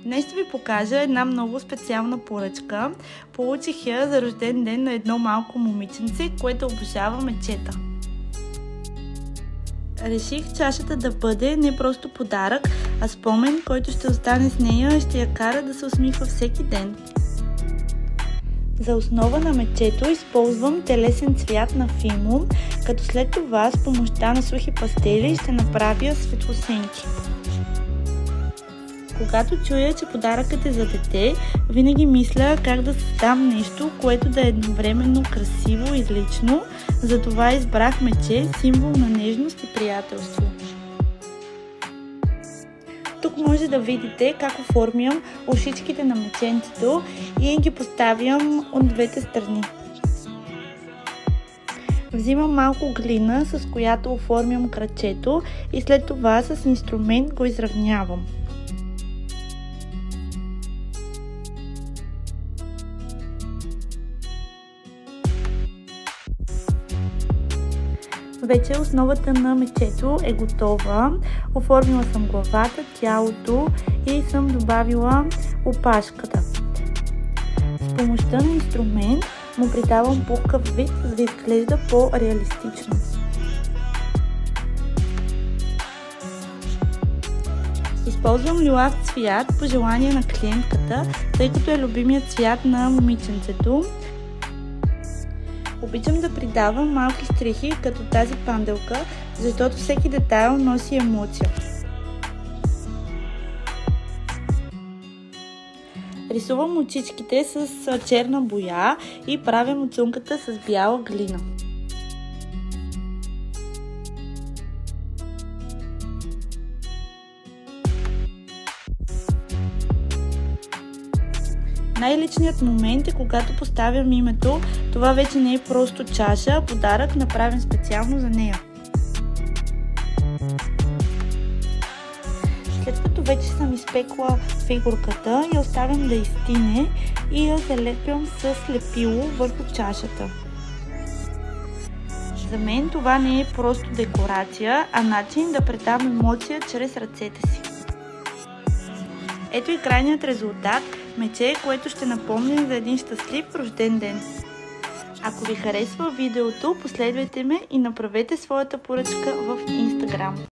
Днес ще ви покажа една много специална поръчка. Получих я за рожден ден на едно малко момиченце, което обожава мечета. Реших чашата да бъде не просто подарък, а спомен, който ще остане с нея и ще я кара да се усмихва всеки ден. За основа на мечето използвам телесен цвят на фимо, като след това с помощта на сухи пастели ще направя светлосенки. Когато чуя, че подаръкът е за дете, винаги мисля как да създам нещо, което да е едновременно красиво и лично, затова избрах мече, символ на нежност и приятелство. Тук може да видите как оформям ушичките на меченцето и ги поставям от двете страни. Взимам малко глина, с която оформям крачето и след това с инструмент го изравнявам. Вече основата на мечето е готова. Оформила съм главата, тялото и съм добавила опашката. С помощта на инструмент му придавам пухкав вид, за да изглежда по-реалистично. Използвам лилав цвят по желание на клиентката, тъй като е любимият цвят на момиченцето. Обичам да придавам малки щрихи, като тази панделка, защото всеки детайл носи емоция. Рисувам очичките с черна боя и правя муцунката с бяла глина. Най-личният момент е когато поставям името. Това вече не е просто чаша, а подарък, направен специално за нея. След като вече съм изпекла фигурката, я оставям да изстине и я залепям с лепило върху чашата. За мен това не е просто декорация, а начин да предам емоция чрез ръцете си. Ето и крайният резултат – мече, което ще напомня за един щастлив рожден ден. Ако ви харесва видеото, последвайте ме и направете своята поръчка в Instagram.